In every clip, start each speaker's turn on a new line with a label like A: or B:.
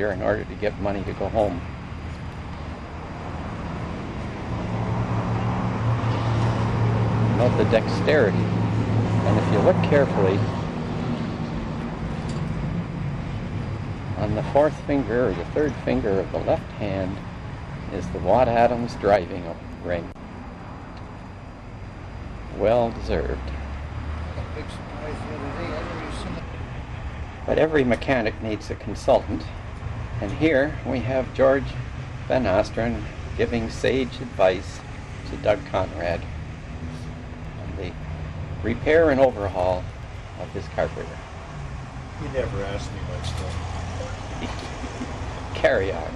A: in order to get money to go home. Note the dexterity, and if you look carefully, on the fourth finger or the third finger of the left hand is the Watt Adams driving ring. Well deserved. But every mechanic needs a consultant, and here we have George Van Ostren giving sage advice to Doug Conrad on the repair and overhaul of his carburetor.
B: You never asked me much stuff.
A: Carry on.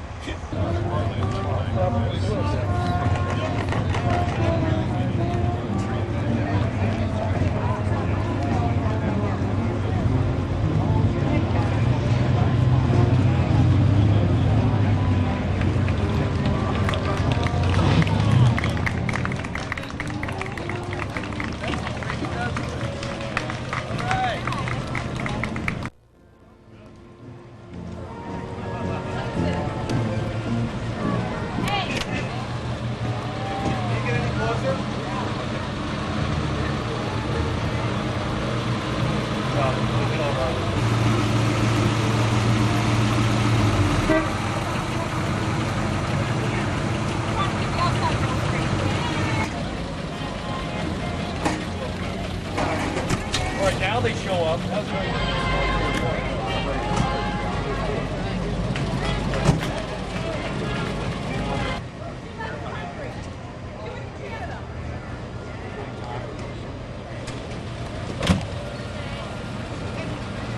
B: Now they show up.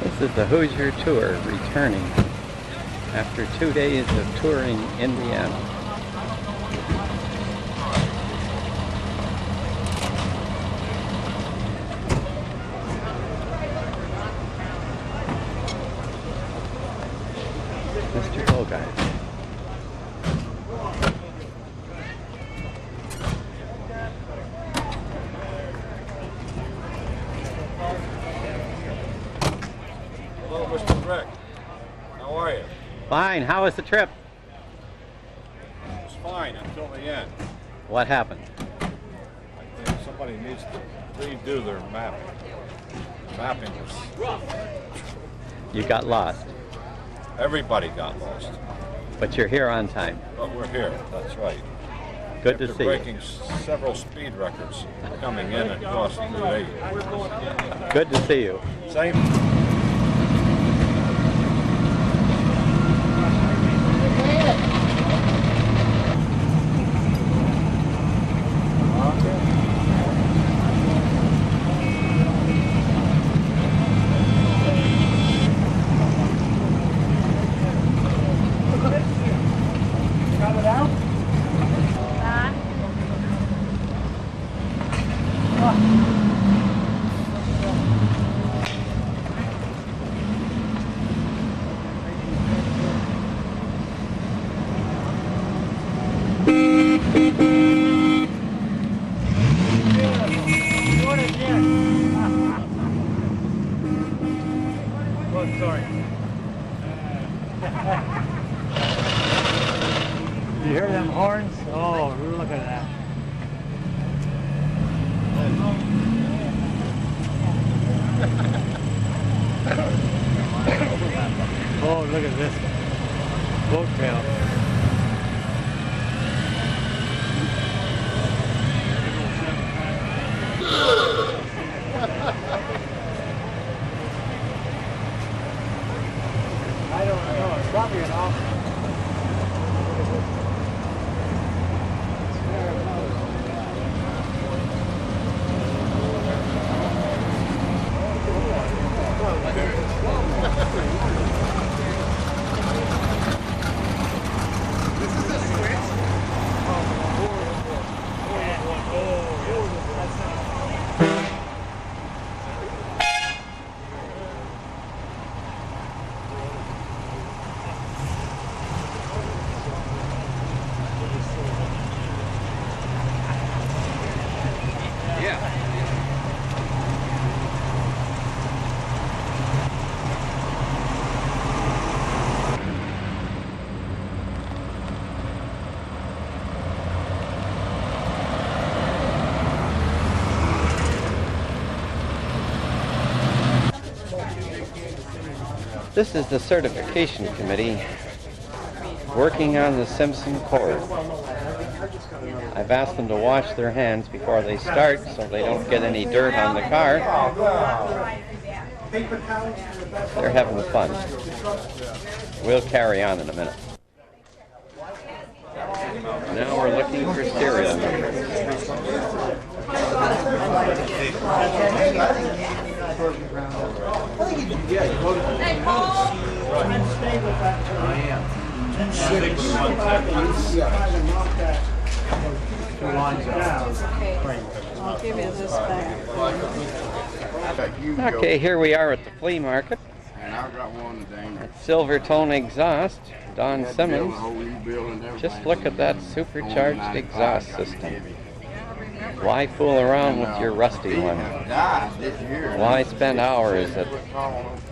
A: This is the Hoosier Tour returning after 2 days of touring Indiana. Mr. Bogart.
B: Hello, Mr. Rick. How are you?
A: Fine. How was the trip?
B: It was fine until the end.
A: What happened?
B: I think somebody needs to redo their mapping. Mapping was...
A: You got lost,
B: Everybody got lost.
A: but you're here on time.
B: But we're here, that's right.
A: Good to
B: After
A: see you.
B: breaking several speed records coming in and crossing Route 8.
A: Good to see you.
B: Same.
C: You hear them horns? Oh, look at that. Oh, look at this boat tail. I don't know. It's probably an awful.
A: This is the certification committee working on the Simpson cord. I've asked them to wash their hands before they start so they don't get any dirt on the car. They're having fun. We'll carry on in a minute. Now we're looking for serial numbers.
D: Hey, Paul!
E: I'll give you this back.
A: Okay, here we are at the flea market. At Silvertone Exhaust, Don Simmons. Just look at that supercharged exhaust system. Why fool around with your rusty one? Why spend hours at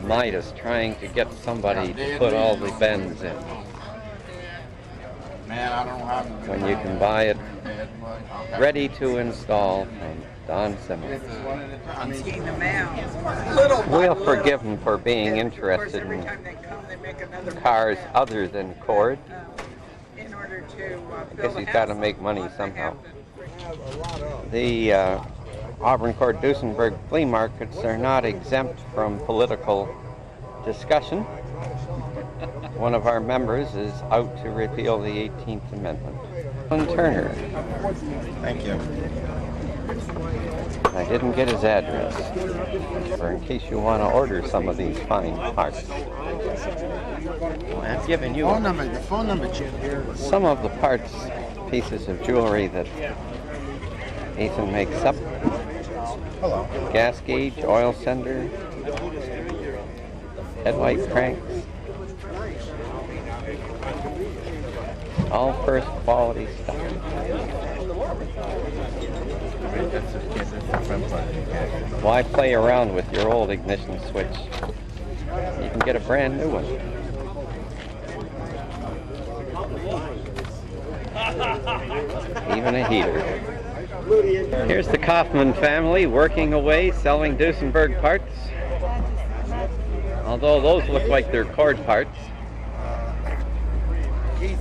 A: Midas trying to get somebody to put all the bends in when you can buy it ready to install from Don Simmons? We'll forgive him for being interested in cars other than cord. I guess he's got to make money somehow. The Auburn Court Duesenberg flea markets are not exempt from political discussion. One of our members is out to repeal the 18th Amendment. Turner.
F: Thank you.
A: I didn't get his address, or in case you want to order some of these fine parts. Well, I've given you
F: The phone number, Jim.
A: some of the parts, pieces of jewelry that Ethan makes up.
F: Hello.
A: Gas gauge, oil sender, headlight cranks. All first quality stuff. Why play around with your old ignition switch? You can get a brand new one. Even a heater. Here's the Kaufman family working away, selling Duesenberg parts. Although those look like they're cord parts.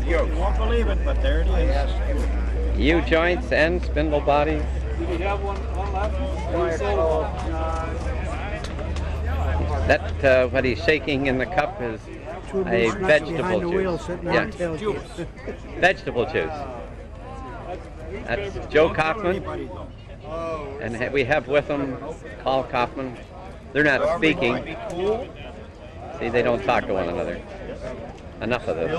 F: You won't believe it, but there it is.
A: U-joints and spindle bodies. That what he's shaking in the cup is a vegetable juice. Yeah, vegetable juice. That's Joe Kaufman, and we have with them Paul Kaufman. They're not speaking. See, they don't talk to one another. Enough of this.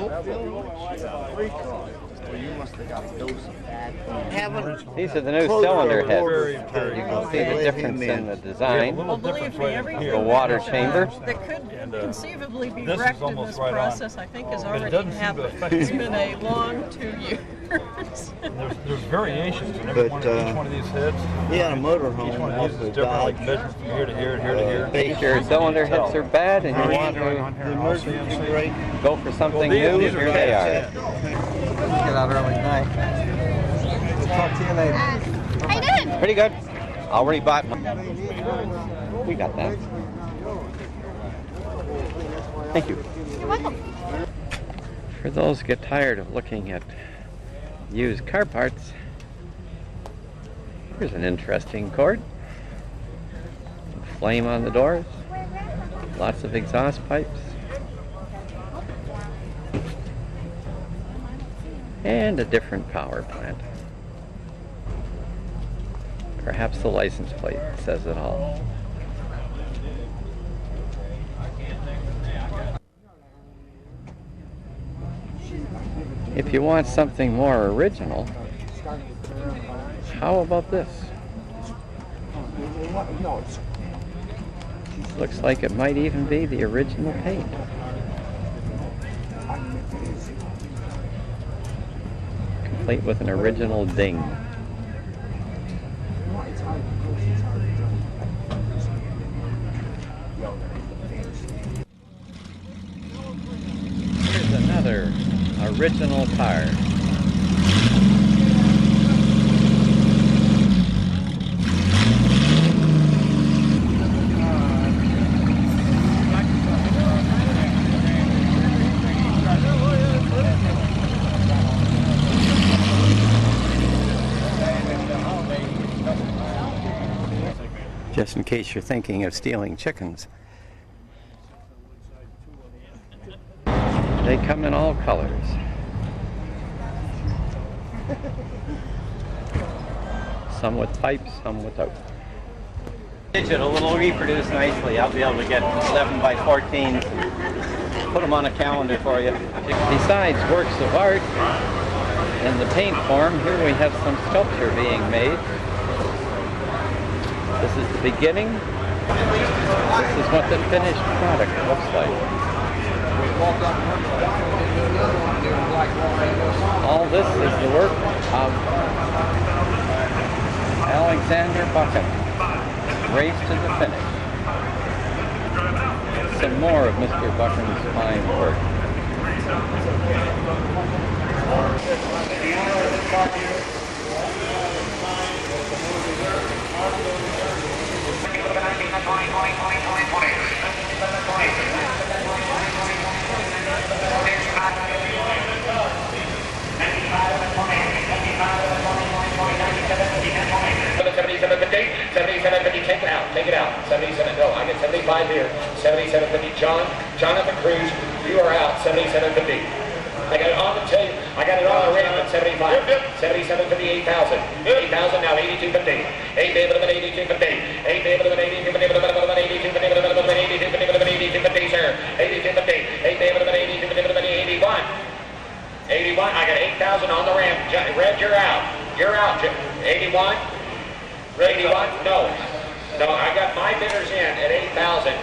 A: These are the new cylinder heads. You can see the difference in the design.
D: Well, believe me, everything
A: The water chamber.
D: that could conceivably be
B: This is
D: wrecked in
B: almost
D: this
B: right on.
D: process, I think, has already
B: doesn't seem to
D: happened.
B: affect
D: It's
B: you.
D: been a long 2 years.
B: There's variations in every
F: But,
B: each one of these heads.
F: He had a motorhome.
B: Each one of these is different, like measures from here to here to here to here.
A: If your cylinder heads are bad and you want to
F: The emergency brake.
A: go for something
B: Well,
A: new,
B: these are
A: here they are.
F: Get out early tonight. We'll talk to you later.
G: How you doing?
A: Pretty good. Already bought one. We got that. Thank you.
G: You're welcome.
A: For those who get tired of looking at used car parts, here's an interesting cord. Flame on the doors. Lots of exhaust pipes. And a different power plant. Perhaps the license plate says it all. If you want something more original, how about this? Looks like it might even be the original paint. Complete with an original ding. Here's another original car. just in case you're thinking of stealing chickens. They come in all colors. Some with pipes, some without. Digital, it'll reproduce nicely. I'll be able to get 11 by 14s and put them on a calendar for you. Besides works of art in the paint form, here we have some sculpture being made. This is the beginning. This is what the finished product looks like. All this is the work of Alexander Buchan. Race to the finish. Some more of Mr. Buchan's fine work.
G: Take it out. 77, no, I get 75 here. 77.50, Jonathan Cruz, you are out. 77.50. I got it on the tape. I got it on the ramp at 75. 77.50, 8,000. 8,000 now, 82.50. 82.50. 82.50, sir. 82.50. 81. 81. I got 8,000 on the ramp. Red, you're out. You're out. 81. 81. No. No, I got my bidders in at 8,000.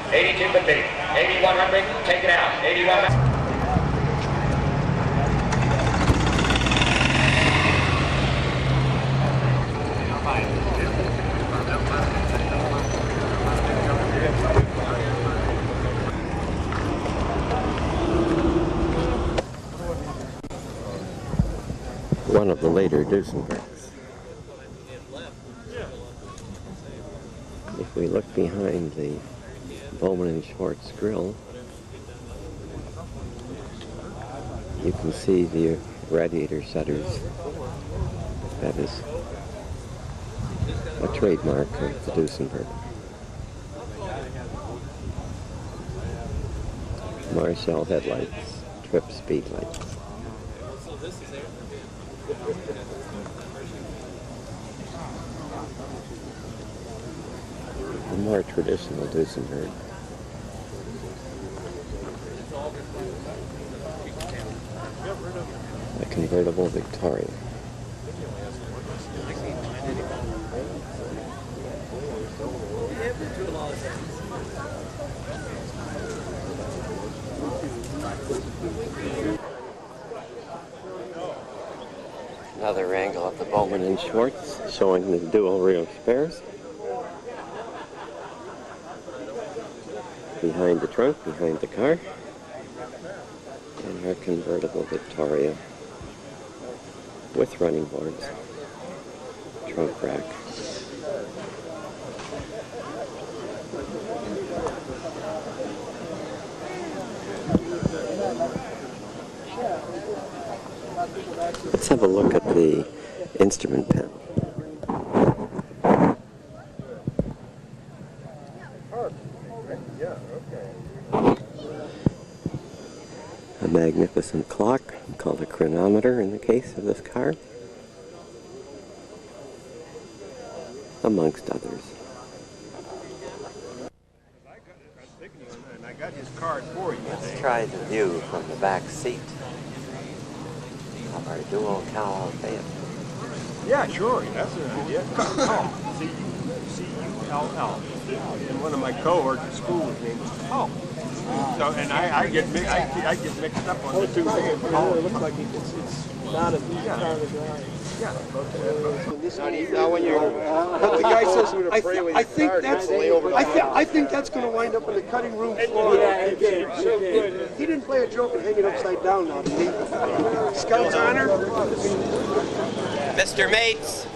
G: 82.50. 8,100. Take it out. 81.
A: One of the later Duesenbergs. If we look behind the Bowman and Schwartz grill, you can see the radiator setters. That is a trademark of the Duesenberg. Marshall headlights, trip speed lights. The more traditional Duesenberg. A convertible Victoria. Another angle of the Bowman and Schwartz showing the dual rear spares. Behind the trunk, behind the car, and our convertible Victoria with running boards, trunk rack. Let's have a look at the instrument panel. A magnificent clock called a chronometer in the case of this car, amongst others.
H: I got his card for you.
A: Let's try the view from the back seat of our dual cowl Fayette.
H: Yeah, sure. That's an idea. C-U-L-L. And one of my cohorts at school was named Paul. So, and I get mixed up on the two names.
F: It looks like it's not as easy car to drive.
H: Yeah.
F: Now when you're, the guy says, I think that's going to wind up in the cutting room floor. Yeah, he didn't play a joke and hang it upside down now, did he? Scout's honor.
A: Mr. Mates,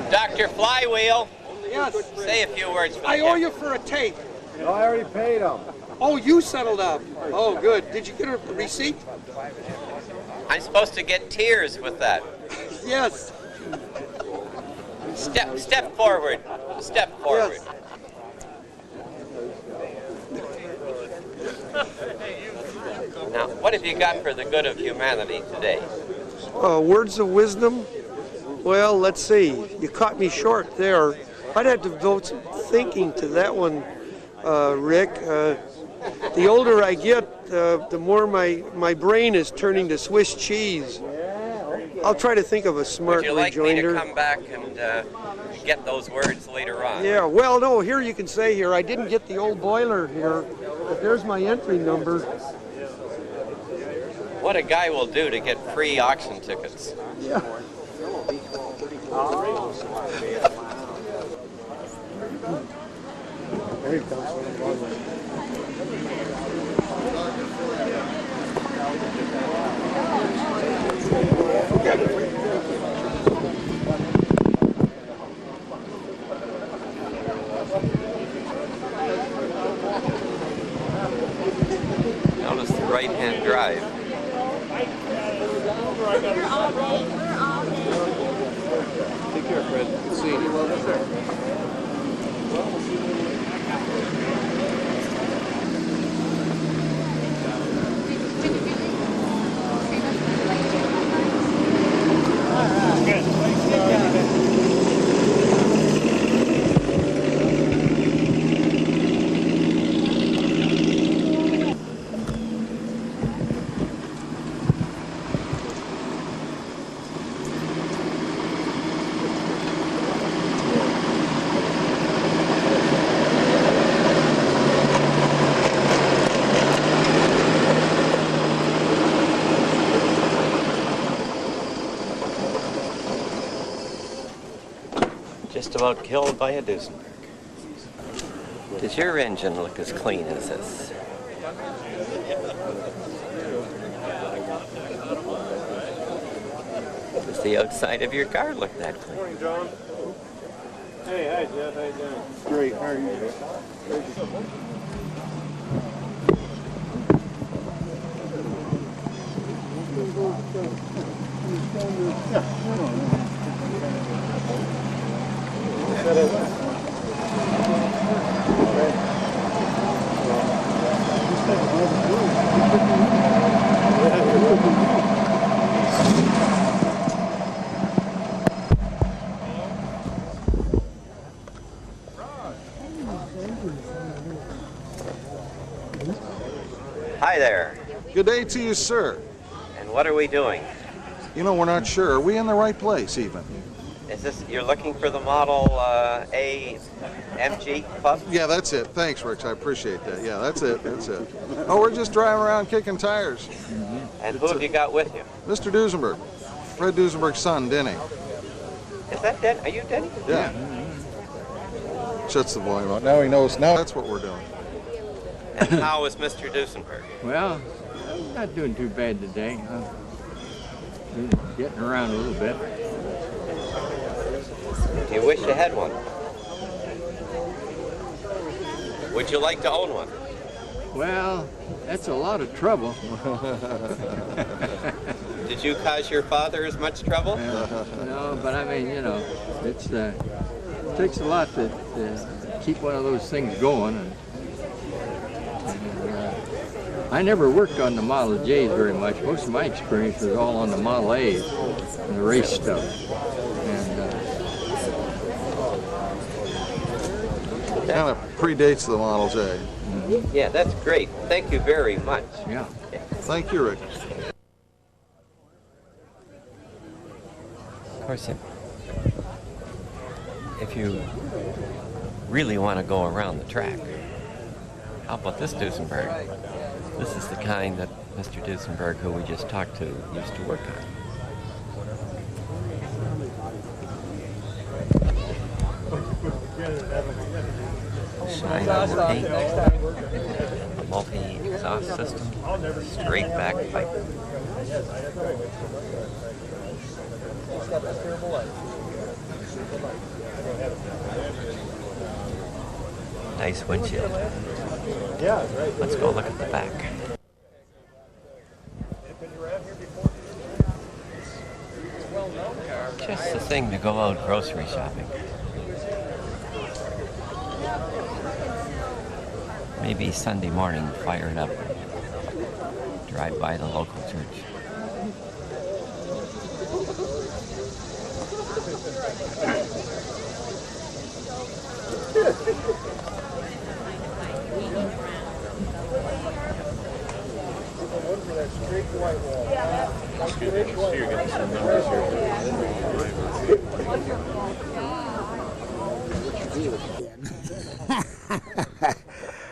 A: Dr. Flywheel,
F: Yes.
A: say a few words for the
F: I owe you for a tape.
H: No, I already paid him.
F: Oh, you settled up. Oh, good. Did you get a receipt?
A: I'm supposed to get tears with that.
F: Yes.
A: Step forward. Step forward.
F: Yes.
A: Now, what have you got for the good of humanity today?
F: Words of wisdom? Well, let's see. You caught me short there. I'd have to devote some thinking to that one, Rick. The older I get, the more my brain is turning to Swiss cheese. I'll try to think of a smart
A: Would you like
F: rejoinder.
A: me to come back and get those words later on?
F: Yeah, well, no, here you can say here, I didn't get the old boiler here, but there's my entry number.
A: What a guy will do to get free auction tickets.
F: Yeah. There he comes.
A: Notice the right-hand drive.
H: Take care, Fred. Good seeing you.
A: Just about killed by a Duesenberg. Does your engine look as clean as this? Does the outside of your car look that clean?
H: Morning, John. Hey, hi, Jeff. How you doing? Great. How are you?
A: Hi there.
I: Good day to you, sir.
A: And what are we doing?
I: You know, we're not sure. Are we in the right place, even?
A: Is this, you're looking for the Model A MG Club?
I: Yeah, that's it. Thanks, Rich. I appreciate that. Yeah, that's it. That's it. Oh, we're just driving around kicking tires.
A: And who have you got with you?
I: Mr. Duesenberg. Fred Duesenberg's son, Denny.
A: Is that Denny? Are you Denny?
I: Yeah. Shuts the volume out. Now he knows. Now that's what we're doing.
A: And how is Mr. Duesenberg?
C: Well, not doing too bad today. Getting around a little bit.
A: Do you wish you had one? Would you like to own one?
C: Well, that's a lot of trouble.
A: Did you cause your father as much trouble?
C: No, but I mean, you know, it takes a lot to keep one of those things going. And I never worked on the Model J's very much. Most of my experience was all on the Model A's and the race stuff. And
I: kind of predates the Model J.
A: Mm-hmm. Yeah, that's great. Thank you very much.
C: Yeah.
I: Thank you, Rick.
A: Of course, if you really want to go around the track, how about this Duesenberg? This is the kind that Mr. Duesenberg, who we just talked to, used to work on. Shine on the paint, a multi-exhaust system, straight back pipe. Nice windshield. Let's go look at the back. Just the thing to go out grocery shopping. Maybe Sunday morning, fire it up. Drive by the local church.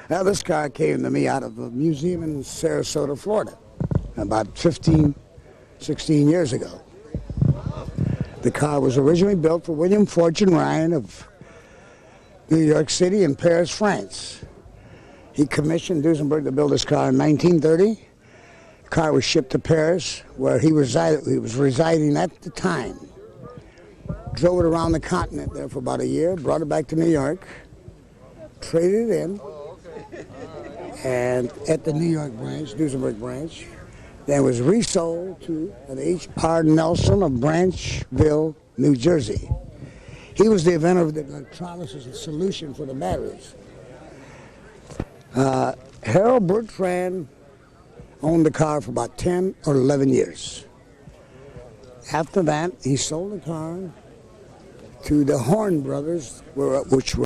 J: Now, this car came to me out of a museum in Sarasota, Florida, about 15, 16 years ago. The car was originally built for William Fortune Ryan of New York City and Paris, France. He commissioned Duesenberg to build this car in 1930. The car was shipped to Paris, where he was residing at the time. Drove it around the continent there for about a year, brought it back to New York, traded it in, and at the New York branch, Duesenberg branch, then was resold to an H.R. Nelson of Branchville, New Jersey. He was the inventor of the electrolysis solution for the batteries. Harold Bertrand owned the car for about 10 or 11 years. After that, he sold the car to the Horn brothers, which were